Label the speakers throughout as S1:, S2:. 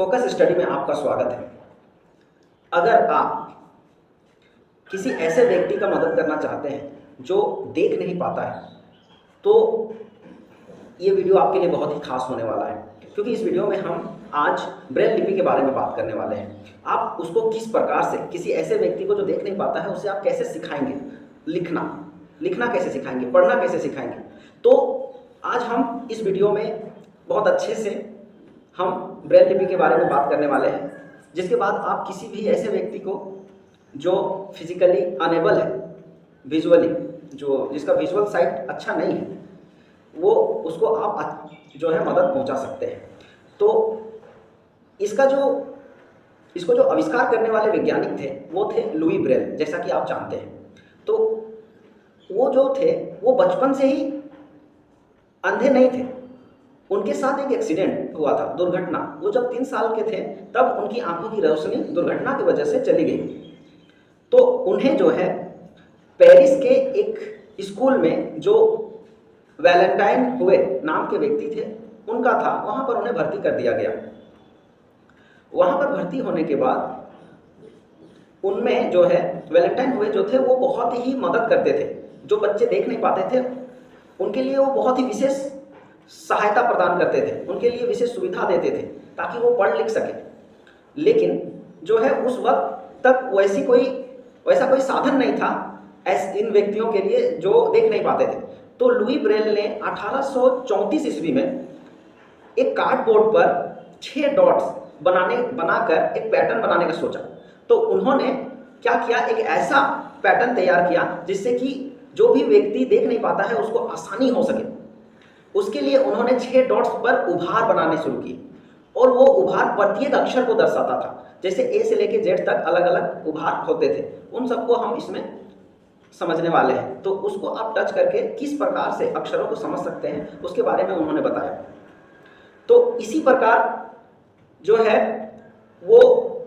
S1: Focus study में आपका स्वागत है। अगर आप किसी ऐसे व्यक्ति का मदद करना चाहते हैं जो देख नहीं पाता है, तो ये वीडियो आपके लिए बहुत ही खास होने वाला है, क्योंकि इस वीडियो में हम आज ब्रेल लिपि के बारे में बात करने वाले हैं। आप उसको किस प्रकार से, किसी ऐसे व्यक्ति को जो देख नहीं पाता है, उसे आप कैसे सिखाएंगे लिखना कैसे सिखाएंगे, पढ़ना कैसे सिखाएंगे। तो आज हम इस वीडियो में बहुत अच्छे से हम ब्रेल लिपि के बारे में बात करने वाले हैं, जिसके बाद आप किसी भी ऐसे व्यक्ति को जो फिजिकली अनेबल है, विजुअली जिसका विजुअल साइट अच्छा नहीं है, वो उसको आप जो है मदद पहुंचा सकते हैं। तो इसको जो आविष्कार करने वाले वैज्ञानिक थे वो थे लुई ब्रेल, जैसा कि आप जानते हैं। तो वो जो थे वो बचपन से ही अंधे नहीं थे। उनके साथ एक एक्सीडेंट हुआ था, दुर्घटना। वो जब 3 साल के थे तब उनकी आंखों की रोशनी दुर्घटना की वजह से चली गई। तो उन्हें जो है पेरिस के एक स्कूल में जो वैलेंटाइन हुए नाम के व्यक्ति थे उनका था, वहाँ पर उन्हें भर्ती कर दिया गया। वहाँ पर भर्ती होने के बाद उनमें जो है वैलेंटाइन हुए जो थे वो बहुत ही मदद करते थे। जो बच्चे देख नहीं पाते थे उनके लिए वो बहुत ही विशेष सहायता प्रदान करते थे, उनके लिए विशेष सुविधा देते थे ताकि वो पढ़ लिख सके। लेकिन जो है उस वक्त तक वैसा कोई साधन नहीं था इन व्यक्तियों के लिए जो देख नहीं पाते थे। तो लुई ब्रेल ने 1834 ईस्वी में एक कार्डबोर्ड पर 6 डॉट्स बनाकर एक पैटर्न बनाने का सोचा। तो उन्होंने क्या किया, एक ऐसा पैटर्न तैयार किया जिससे कि जो भी व्यक्ति देख नहीं पाता है उसको आसानी हो सके। उसके लिए उन्होंने 6 डॉट्स पर उभार बनाने शुरू किए, और वो उभार प्रत्येक अक्षर को दर्शाता था। जैसे ए से लेके जेड तक अलग अलग उभार होते थे, उन सबको हम इसमें समझने वाले हैं। तो उसको आप टच करके किस प्रकार से अक्षरों को समझ सकते हैं उसके बारे में उन्होंने बताया। तो इसी प्रकार जो है वो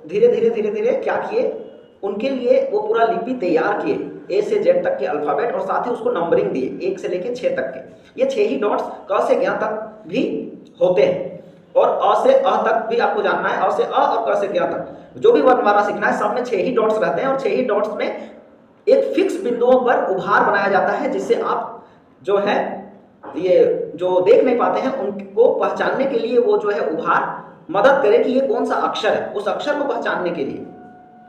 S1: धीरे धीरे क्या किए, उनके लिए वो पूरा लिपि तैयार किए, ए से जेड तक के अल्फाबेट, और साथ ही उसको नंबरिंग दिए 1 से लेके 6 तक के। ये 6 ही डॉट्स क से ज्ञ तक भी होते हैं, और अ से अ तक भी आपको जानना है, अ से अ और क से ज्ञ तक जो भी वर्णमाला सीखना है, सब में 6 ही डॉट्स रहते हैं। और 6 ही डॉट्स में एक फिक्स बिंदुओं पर उभार बनाया जाता है, जिससे आप जो है ये जो देख नहीं पाते हैं उनको पहचानने के लिए वो जो है उभार मदद करे कि ये कौन सा अक्षर है। उस अक्षर को पहचानने के लिए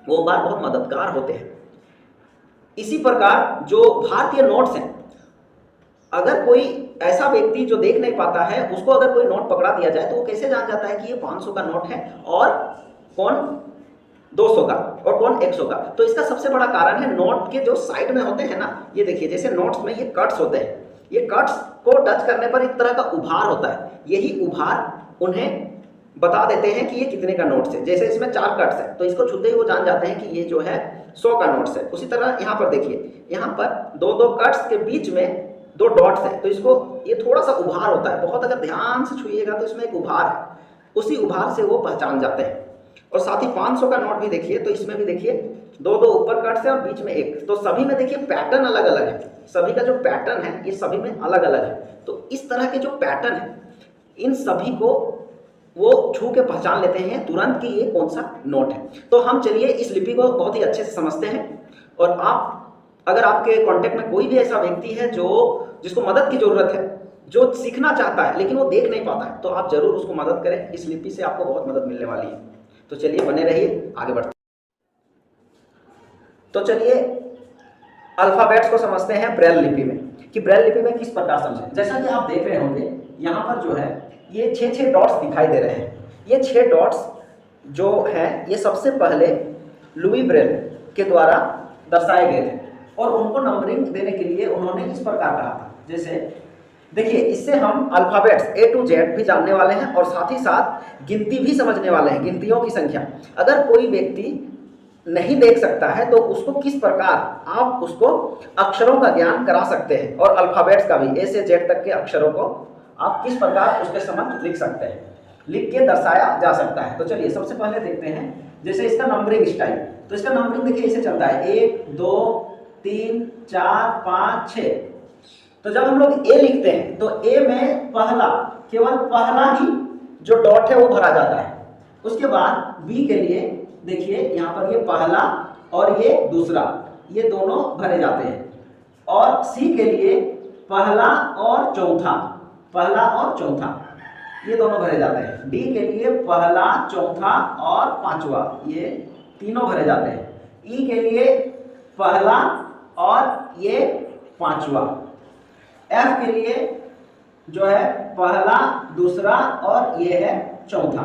S1: वो उभार बहुत मददगार होते हैं। इसी प्रकार जो भारतीय नोट्स हैं, अगर कोई ऐसा व्यक्ति जो देख नहीं पाता है उसको अगर कोई नोट पकड़ा दिया जाए तो वो कैसे जान जाता है कि ये 500 का नोट है और कौन 200 का और कौन 100 का। तो इसका सबसे बड़ा कारण है नोट के जो साइड में होते हैं ना, ये देखिए जैसे नोट्स में ये कट्स होते हैं, ये कट्स को टच करने पर एक तरह का उभार होता है। यही उभार उन्हें बता देते हैं कि ये कितने का नोट्स है। जैसे इसमें 4 कट्स है तो इसको छूते ही वो जान जाते हैं कि ये जो है 100 का नोट्स है। उसी तरह यहाँ पर देखिए, यहाँ पर 2 कट्स के बीच में 2 डॉट्स है, तो इसको ये थोड़ा सा उभार होता है। बहुत अगर ध्यान से छुइएगा तो इसमें एक उभार है, उसी उभार से वो पहचान जाते हैं। और साथ ही 500 का नोट भी देखिए, तो इसमें भी देखिए 2 ऊपर कट्स है और बीच में 1। तो सभी में देखिए पैटर्न अलग अलग है, सभी का जो पैटर्न है ये सभी में अलग अलग है। तो इस तरह के जो पैटर्न है इन सभी को वो छू के पहचान लेते हैं तुरंत कि ये कौन सा नोट है। तो हम चलिए इस लिपि को बहुत ही अच्छे से समझते हैं। और अगर आपके कांटेक्ट में कोई भी ऐसा व्यक्ति है जिसको मदद की जरूरत है, जो सीखना चाहता है लेकिन वो देख नहीं पाता है, तो आप जरूर उसको मदद करें। इस लिपि से आपको बहुत मदद मिलने वाली है। तो चलिए बने रहिए, आगे बढ़ते हैं। तो चलिए अल्फाबेट्स को समझते हैं ब्रेल लिपि में, कि ब्रेल लिपि में किस प्रकार समझें। जैसा कि आप देख रहे होंगे यहाँ पर जो है ये 6 डॉट्स दिखाई दे रहे हैं। ये 6 डॉट्स जो हैं ये सबसे पहले लुई ब्रेल के द्वारा दर्शाए गए थे, और उनको नंबरिंग देने के लिए उन्होंने इस प्रकार कहा था। जैसे देखिए, इससे हम अल्फाबेट्स A to Z भी जानने वाले हैं और साथ ही साथ गिनती भी समझने वाले हैं, गिनतियों की संख्या। अगर कोई व्यक्ति नहीं देख सकता है तो उसको किस प्रकार आप उसको अक्षरों का ज्ञान करा सकते हैं, और अल्फाबेट्स का भी A से Z तक के अक्षरों को आप किस प्रकार उसके समक्ष लिख सकते हैं, लिख के दर्शाया जा सकता है। तो चलिए सबसे पहले देखते हैं जैसे इसका नंबरिंग स्टाइल। तो इसका नंबरिंग देखिए ऐसे चलता है 1 2 3 4 5 6। तो जब हम लोग ए लिखते हैं तो ए में केवल पहला ही जो डॉट है वो भरा जाता है, उसके बाद बी के लिए देखिए यहाँ पर ये पहला और ये दूसरा, ये दोनों भरे जाते हैं। और सी के लिए पहला और चौथा, पहला और चौथा ये दोनों भरे जाते हैं। डी के लिए पहला, चौथा और पांचवा, ये तीनों भरे जाते हैं। ई के लिए पहला और ये पांचवा। एफ के लिए जो है पहला, दूसरा और ये है चौथा।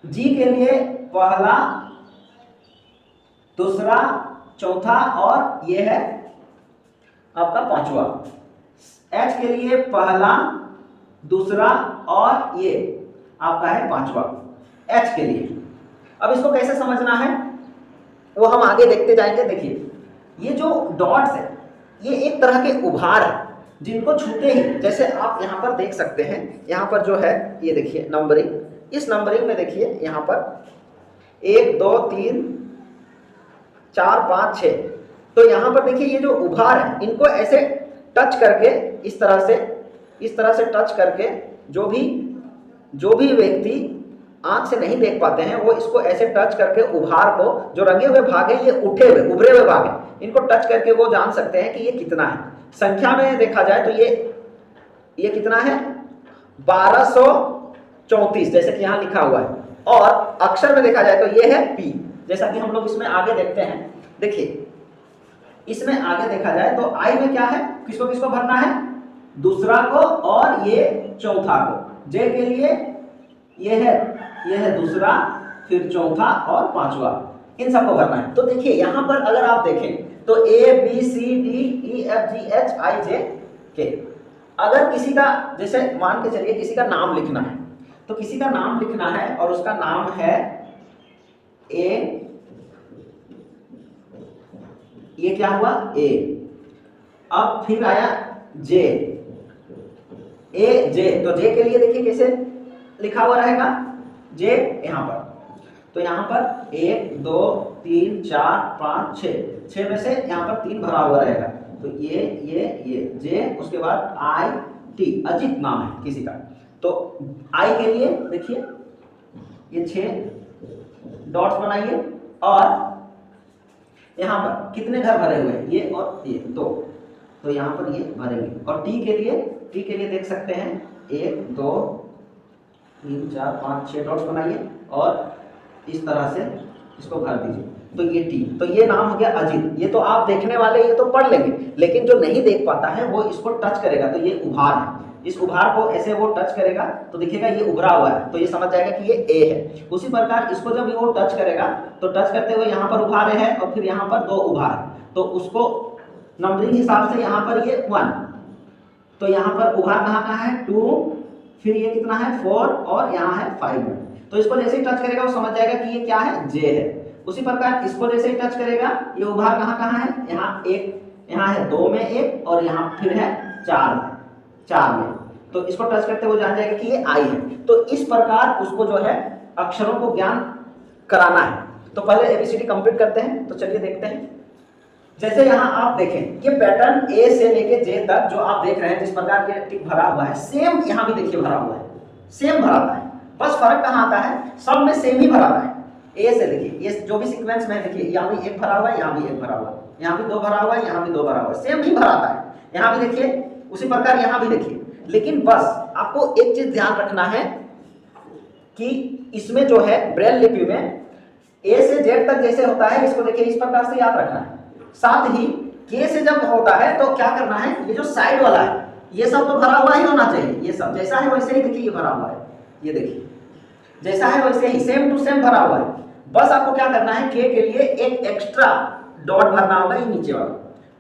S1: जी के लिए पहला, दूसरा, चौथा और ये है आपका पांचवा। एच के लिए पहला, दूसरा और ये आपका है पांचवा, एच के लिए। अब इसको कैसे समझना है वो हम आगे देखते जाएंगे। देखिए ये जो डॉट्स है ये एक तरह के उभार है जिनको छूते ही, जैसे आप यहाँ पर देख सकते हैं, यहाँ पर जो है ये देखिए नंबरिंग, इस नंबरिंग में देखिए यहाँ पर 1 2 3 4 5 6, तो यहाँ पर देखिए ये जो उभार है इनको ऐसे टच करके इस तरह से टच करके जो भी व्यक्ति आंख से नहीं देख पाते हैं वो इसको ऐसे टच करके उभार को, जो रंगे हुए भाग है ये उभरे हुए भाग है, इनको टच करके वो जान सकते हैं कि ये कितना है। संख्या में देखा जाए तो ये कितना है 1234 जैसे कि यहाँ लिखा हुआ है। और अक्षर में देखा जाए तो ये है पी, जैसा कि हम लोग इसमें आगे देखते हैं। देखिए इसमें आगे देखा जाए तो आई में क्या है, किसको किसको भरना है, दूसरा को और ये चौथा को। जे के लिए ये है दूसरा, फिर चौथा और पांचवा, इन सबको भरना है। तो देखिए यहाँ पर अगर आप देखें तो A B C D E F G H I J K, अगर किसी का, जैसे मान के चलिए किसी का नाम लिखना है, तो किसी का नाम लिखना है और उसका नाम है ए, ये क्या हुआ ए। अब फिर आया जे, ए जे, तो जे के लिए देखिए कैसे लिखा हुआ रहेगा, जे यहाँ पर, तो यहाँ पर 1 2 3 4 5 6 में से यहाँ पर 3 भरा हुआ रहेगा, तो ये जे, उसके बाद आई टी, अजित नाम है किसी का, तो आई के लिए देखिए ये 6 डॉट्स बनाइए और यहाँ पर कितने घर भरे हुए हैं, ये और ये 2, तो यहाँ पर ये भरेंगे। और टी के लिए देख सकते हैं 1 2 3 4 5 6 डॉट्स बनाइए और इस तरह से इसको भर दीजिए, तो ये टी, तो ये नाम हो गया अजित। ये तो आप देखने वाले ये तो पढ़ लेंगे, लेकिन जो नहीं देख पाता है वो इसको टच करेगा, तो ये उभार है, इस उभार को ऐसे वो टच करेगा तो दिखेगा ये उभरा हुआ है, तो ये समझ जाएगा कि ये ए है। उसी प्रकार इसको जब वो टच करेगा तो टच करते हुए यहाँ पर उभारे है और फिर यहाँ पर 2 उभार, तो उसको नंबरिंग हिसाब से यहाँ पर ये 1, तो यहाँ पर उभार कहाँ है 2, फिर ये कितना है 4 और यहाँ है 5, तो इसको जैसे ही टच करेगा वो समझ जाएगा कि ये क्या है जे है। उसी प्रकार इसको जैसे ही टच करेगा ये उभार कहाँ है, यहाँ 1, यहाँ है 2 में 1 और यहाँ फिर है 4 में, तो इसको टच करते हुए जान जाएगा कि ये आई है। तो इस प्रकार उसको जो है अक्षरों को ज्ञान कराना है। तो पहले एबीसीडी कंप्लीट करते हैं, तो चलिए देखते हैं। जैसे यहाँ आप देखें ये पैटर्न ए से लेके जे तक जो आप देख रहे हैं, जिस प्रकार ये टिक भरा हुआ है, सेम यहाँ भी देखिए भरा हुआ है, सेम भराता है, बस फर्क कहाँ आता है, सब में सेम ही भराता है। ए से देखिए ये जो भी सीक्वेंस में देखिए, यहाँ भी 1 भरा हुआ है, यहाँ भी 1 भरा हुआ है, यहाँ भी 2 भरा हुआ है, यहाँ भी 2 भरा हुआ है, सेम ही भराता है। यहाँ भी देखिए उसी प्रकार यहाँ भी देखिए, लेकिन बस आपको एक चीज ध्यान रखना है कि इसमें जो है ब्रेल लिपि में ए से जेड तक जैसे होता है, इसको देखिए इस प्रकार से याद रखना है। साथ ही के से जब होता है तो क्या करना है, ये जो साइड वाला है ये सब तो भरा हुआ ही होना चाहिए, ये सब जैसा है वैसे ही देखिए ये भरा हुआ है, ये देखिए जैसा है वैसे ही सेम टू सेम भरा हुआ है। बस आपको क्या करना है, के के लिए एक एक्स्ट्रा डॉट भरना होगा, ये नीचे वाला,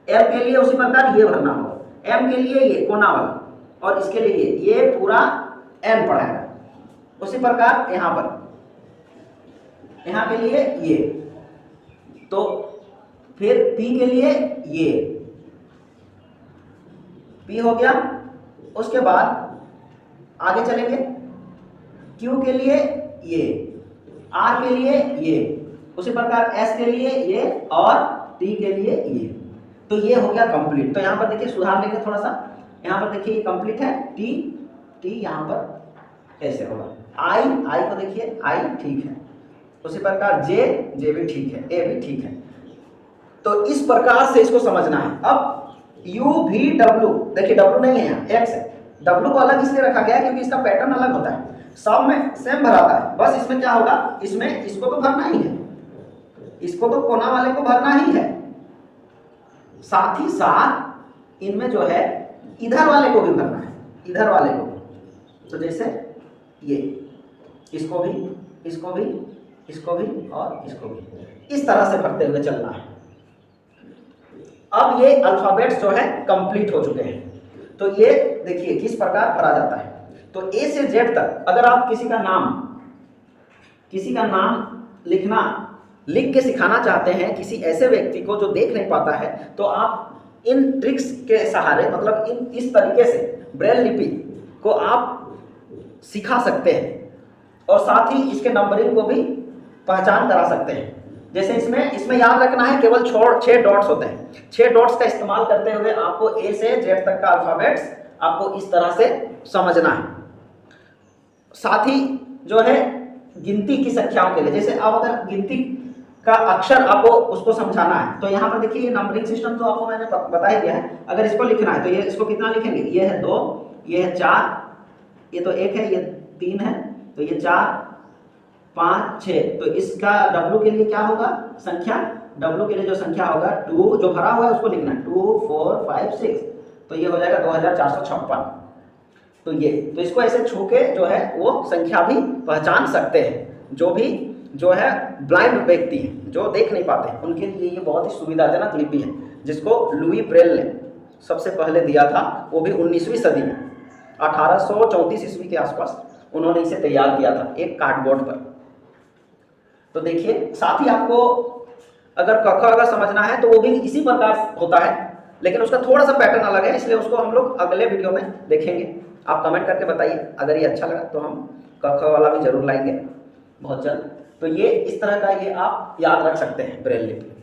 S1: एल के लिए उसी प्रकार ये भरना होगा, एम के लिए ये कोना वाला, और इसके लिए ये पूरा एन पड़ेगा। उसी प्रकार यहाँ पर, यहाँ के लिए ये, तो फिर पी के लिए ये पी हो गया। उसके बाद आगे चलेंगे, क्यू के लिए ये, आर के लिए ये, उसी प्रकार एस के लिए ये और टी के लिए ये। तो ये हो गया कंप्लीट। तो यहाँ पर देखिए सुधार लेंगे थोड़ा सा, यहाँ पर देखिए ये कंप्लीट है, टी टी यहाँ पर ऐसे होगा। आई को देखिए, आई ठीक है, उसी प्रकार जे भी ठीक है, ए भी ठीक है। तो इस प्रकार से इसको समझना है। अब यू भी डब्ल्यू, देखिए डब्ल्यू नहीं है यहाँ, एक्स है। डब्ल्यू को अलग इसलिए रखा गया है क्योंकि इसका पैटर्न अलग होता है, सब में सेम भराता है, बस इसमें क्या होगा, इसमें इसको तो भरना ही है, इसको तो कोना वाले को भरना ही है, साथ ही साथ इनमें जो है इधर वाले को भी भरना है, इधर वाले को भी। तो जैसे ये इसको भी, इसको भी, इसको भी और इसको भी, इस तरह से भरते हुए चलना है। अब ये अल्फाबेट्स जो है कंप्लीट हो चुके हैं। तो ये देखिए किस प्रकार भरा जाता है। तो ए से जेड तक अगर आप किसी का नाम लिख के सिखाना चाहते हैं किसी ऐसे व्यक्ति को जो देख नहीं पाता है, तो आप इन ट्रिक्स के सहारे, मतलब इस तरीके से ब्रेल लिपि को आप सिखा सकते हैं और साथ ही इसके नंबरिंग को भी पहचान करा सकते हैं। जैसे इसमें याद रखना है केवल 6 डॉट्स होते हैं। 6 डॉट्स का इस्तेमाल करते हुए आपको ए से जेड तक का अल्फाबेट्स आपको इस तरह से समझना है। साथ ही जो है गिनती की संख्याओं के लिए, जैसे आप अगर गिनती का अक्षर आपको उसको समझाना है, तो यहाँ पर देखिए ये नंबरिंग सिस्टम तो आपको मैंने बता ही दिया है। अगर इसको लिखना है तो ये इसको कितना लिखेंगे, ये है 2, ये है 4, ये तो 1 है, ये 3 है, तो ये 4, 5, 6। तो इसका W के लिए क्या होगा संख्या, W के लिए जो संख्या होगा 2, जो भरा हुआ है उसको लिखना है 2, 4, 5, 6, तो ये हो जाएगा 2456। तो ये तो इसको ऐसे छू के जो है वो संख्या भी पहचान सकते हैं। जो भी जो है ब्लाइंड व्यक्ति है, जो देख नहीं पाते, उनके लिए ये बहुत ही सुविधाजनक लिपि है, जिसको लुई ब्रेल ने सबसे पहले दिया था, वो भी 19वीं सदी में 1834 ईस्वी के आसपास उन्होंने इसे तैयार किया था एक कार्डबोर्ड पर। तो देखिए साथ ही आपको अगर क ख अगर समझना है तो वो भी इसी प्रकार होता है, लेकिन उसका थोड़ा सा पैटर्न अलग है, इसलिए उसको हम लोग अगले वीडियो में देखेंगे। आप कमेंट करके बताइए, अगर ये अच्छा लगा तो हम क ख वाला भी जरूर लाएंगे बहुत जल्द। तो ये इस तरह का ये आप याद रख सकते हैं ब्रेल लिपि।